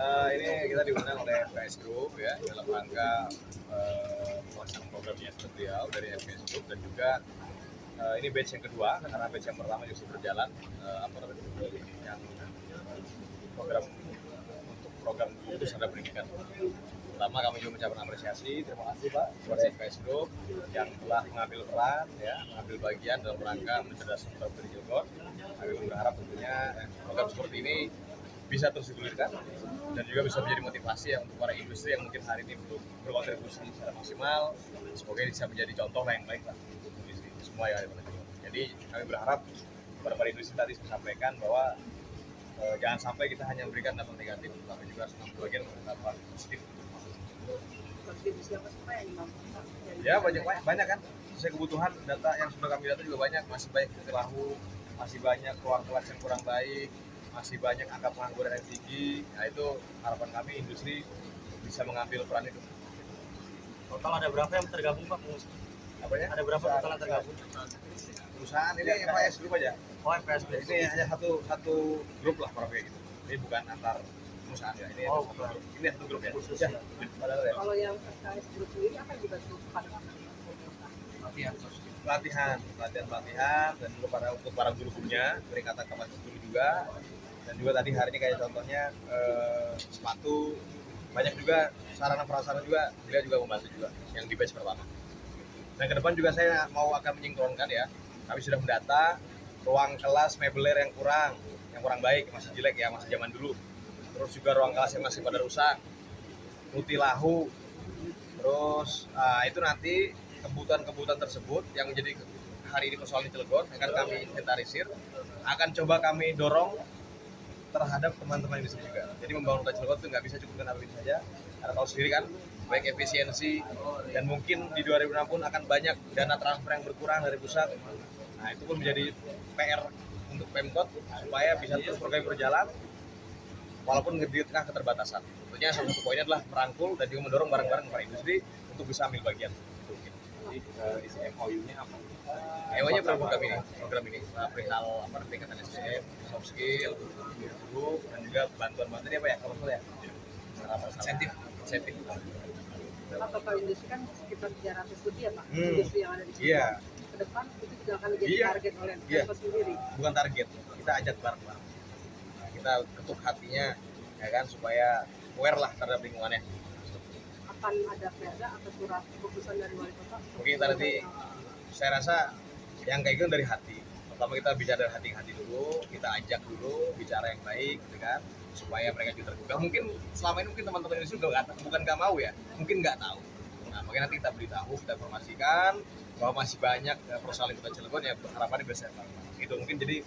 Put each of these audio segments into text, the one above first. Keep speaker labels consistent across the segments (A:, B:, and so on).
A: Ini kita diundang oleh FKS Group ya dalam rangka pelaksanaan programnya beliau dari FKS Group dan juga ini batch yang kedua karena batch yang pertama juga sudah berjalan yang program untuk program khusus terhadap pendidikan. Pertama kami juga mengucapkan apresiasi, terima kasih Pak kepada FKS Group yang telah mengambil peran ya, mengambil bagian dalam rangka mencerdaskan para Cilegon. Kami berharap tentunya program seperti ini bisa terus digulirkan dan juga bisa menjadi motivasi ya untuk para industri yang mungkin hari ini belum berkontribusi secara maksimal. Semoga bisa menjadi contoh yang baik lah untuk industri semua yang ada di Cilegon. Jadi kami berharap kepada para industri tadi saya sampaikan bahwa jangan sampai kita hanya memberikan dampak negatif, tapi juga harus mengambil bagian dampak positif.
B: Kontribusi apa sih Pak yang dilakukan?
A: Ya banyak kan. Sesuai kebutuhan data yang sudah kami data juga banyak, masih banyak ketidakhadiran, masih banyak ruang kelas yang kurang baik, masih banyak angka pengangguran yang tinggi. Nah itu harapan kami industri bisa mengambil peran itu.
C: Total ada berapa yang tergabung Pak?
A: Apa ya?
C: Ada berapa total yang tergabung?
A: Perusahaan ini FKS Group aja.
C: Oh, FKS Group.
A: Ini hanya satu grup lah para gitu. Ini bukan antar perusahaan ya. Ini ini satu grup ya.
C: Khusus
A: Ya.
C: ya.
B: Kalau yang FKS Group sendiri apa yang dibantu pada
C: Latihan.
A: pelatihan dan juga untuk para guru-gurunya peningkatan kapasitas guru juga, dan juga tadi hari ini kayak contohnya sepatu, banyak juga sarana prasarana juga dia juga membantu juga yang di batch pertama. Dan ke depan juga saya mau akan menyinkronkan ya, kami sudah mendata ruang kelas mebeler yang kurang baik, masih jelek ya, masih zaman dulu. Terus juga ruang kelas yang masih pada rusak, mutilahu. Terus itu nanti kebutuhan tersebut yang menjadi hari ini persoalan di Cilegon akan kami inventarisir, akan coba kami dorong terhadap teman-teman industri juga. Jadi membangun kota Cilegon itu nggak bisa cukup dengan APBD saja, karena tahu sendiri kan baik efisiensi dan mungkin di 2006 pun akan banyak dana transfer yang berkurang dari pusat. Nah itu pun menjadi PR untuk Pemkot supaya bisa terus program berjalan walaupun di tengah keterbatasan. Tentunya salah satu poinnya adalah merangkul dan juga mendorong bareng-bareng para industri untuk bisa ambil bagian.
D: Isi MOU-nya apa?
A: MOU-nya program ini perihal peningkatan SDM, soft skill, guru dan juga bantuan-bantuan apa ya kalau ya insentif.
B: Total industri kan sekitar 300 lebih ya Pak, industri yang ada di sini.
A: Iya.
B: Ke depan itu juga akan menjadi target oleh Pemkot sendiri.
A: Bukan target, kita ajak bareng-bareng. Nah, kita ketuk hatinya ya kan supaya aware lah terhadap lingkungannya.
B: Akan ada perda atau surat keputusan dari wali kota?
A: Mungkin nanti saya rasa yang kayak gitu dari hati. Pertama kita bicara dari hati-hati dulu, kita ajak dulu bicara yang baik, gitu kan, supaya mereka juga terbuka. Mungkin selama ini mungkin teman-teman ini juga bukan nggak mau ya, mungkin nggak tahu. Nah makanya nanti kita beritahu, kita informasikan bahwa masih banyak persoalan Kota Cilegon ya, harapannya bisa itu mungkin jadi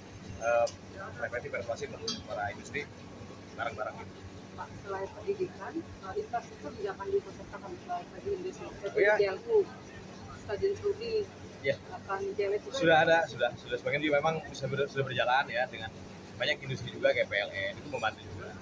A: preventif persuasif untuk para industri untuk barang-barang itu.
B: Pak, selain pendidikan, infrastruktur juga akan dipersiapkan bagi industri.
A: Oh ya?
B: Stadion Studi
A: Ya.
B: akan jawet juga.
A: Sudah sebagian juga memang sudah berjalan ya dengan banyak industri juga kayak PLN itu membantu juga.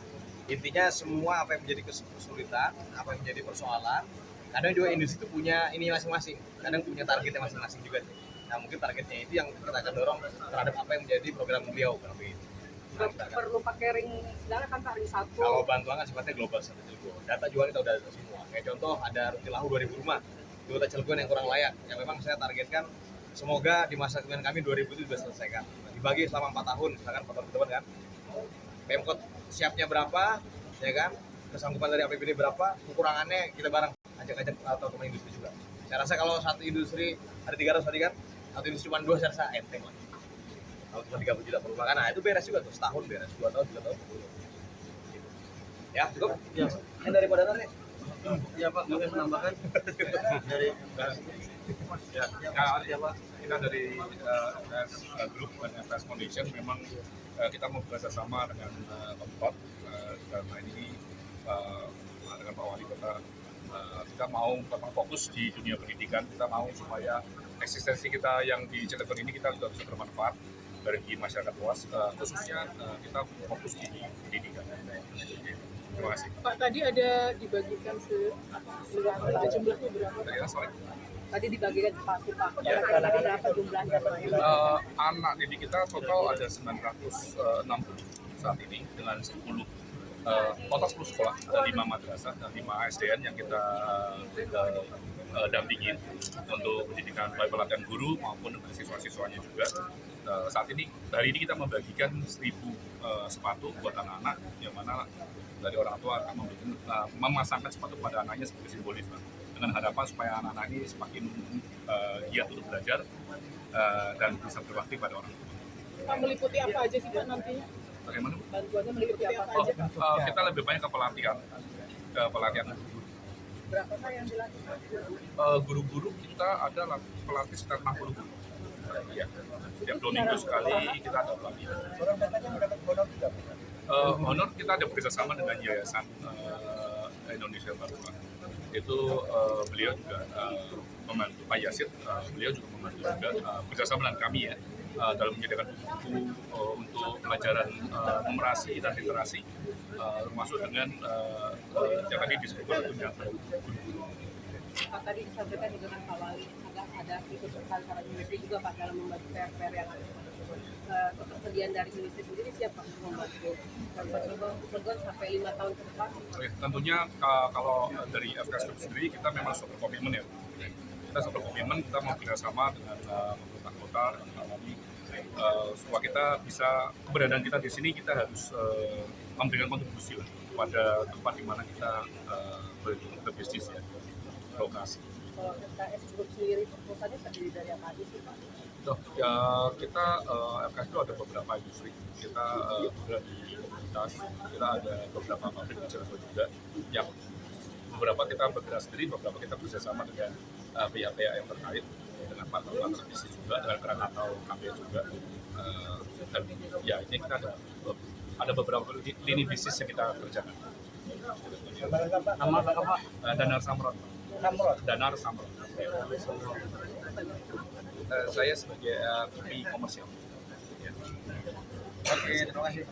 A: Intinya semua apa yang menjadi kesulitan, apa yang menjadi persoalan, kadang juga industri itu punya ini masing-masing, kadang punya targetnya masing-masing juga. Nah mungkin targetnya itu yang kita akan dorong terhadap apa yang menjadi program beliau berarti.
B: Nah, perlu pakai ring segala kan Pak, ring satu.
A: Kalau bantuan kan sifatnya global seperti itu. Data juga kita udah ada semua. Kayak contoh ada Rutilahu 2000 rumah di Kota Cilegon yang kurang layak. Yang memang saya targetkan semoga di masa kepemimpinan kami 2000 itu sudah selesaikan. Dibagi selama 4 tahun, misalkan 4 tahun ke depan kan. Pemkot siapnya berapa, ya kan? Kesanggupan dari APBD berapa, kekurangannya kita bareng ajak-ajak atau teman industri juga. Saya rasa kalau satu industri ada 300 tadi kan, satu industri cuma 2 saya rasa enteng lah. Kalau cuma 30 juta per bulan, nah itu beres juga tuh, setahun beres, 2 tahun, 3 tahun. Ya, cukup?
C: Ya.
A: Yang daripada nanti?
C: Ya Pak, mungkin menambahkan dari
D: Ya, Pak. Kita dari FS Group dan FS Foundation memang kita mau bekerja sama dengan Pemkot dalam hal ini dengan Pak Wali Kota. Kita mau memang fokus di dunia pendidikan. Kita mau supaya eksistensi kita yang di Cilegon ini kita juga bisa bermanfaat bagi masyarakat luas, khususnya kita fokus di pendidikan. Terima kasih.
E: Pak, tadi ada dibagikan jumlahnya berapa?
B: Tadi dibagikan Pak,
D: Ya.
B: berapa jumlahnya Pak?
D: Anak didik kita total ada 960 saat ini dengan 10 total 10 sekolah, ada 5 madrasah dan 5 SDN yang kita dampingin untuk pendidikan baik pelatihan guru maupun dengan siswa-siswanya juga. Saat ini, hari ini kita membagikan 1.000 sepatu buat anak-anak, yang mana dari orang tua akan memasangkan sepatu pada anaknya sebagai simbolis, Pak. Dengan harapan supaya anak-anak ini semakin giat untuk belajar dan bisa berbakti pada orang tua.
E: Meliputi apa aja sih Pak nantinya?
D: Bagaimana?
E: Bantuannya meliputi apa
D: Oh,
E: aja Pak?
D: kita lebih banyak ke pelatihan guru.
E: Berapa Pak yang dilakukan?
D: Guru-guru kita ada pelatih sekitar 60 guru. Ya, setiap 2 minggu sekali kita ada pelatihan.
C: Orang katanya mendapat honor juga.
D: Honor kita ada bekerjasama dengan Yayasan Indonesia Baru. Itu beliau juga membantu Pak Yasid, beliau juga membantu juga bekerjasama dengan kami ya dalam menyediakan buku untuk pelajaran numerasi dan literasi, termasuk dengan yang tadi disebutkan tentunya guru-guru.
B: Pak tadi disampaikan juga kan Pak Wali ada ikut serta antara industri juga Pak dalam membantu PR yang ada. Ketersediaan dari industri sendiri siapa membantu dan program sampai 5 tahun ke depan?
D: Oke, tentunya kalau dari FKS Group sendiri kita memang sudah berkomitmen ya. Kita sudah berkomitmen, kita mau bekerjasama dengan pemerintah kota dan kami supaya kita bisa keberadaan kita di sini kita harus memberikan kontribusi lah pada tempat di mana kita berbisnis ya, lokasi.
B: Kalau FKS Group sendiri perusahaannya terdiri dari apa aja sih Pak?
D: Ya, kita FKS itu ada beberapa industri. Kita bergerak di komunitas, kita ada beberapa pabrik di Cirebon juga. Yang beberapa kita bergerak sendiri, beberapa kita bekerjasama dengan pihak-pihak yang terkait, dengan partner-partner bisnis juga, dengan Krakatau KPI juga. Dan ya ini kita ada beberapa lini bisnis yang kita kerjakan.
C: Nama apa?
D: Danar Samrot. Danar Samrot. Saya sebagai VP komersial.
A: Oke, terima kasih.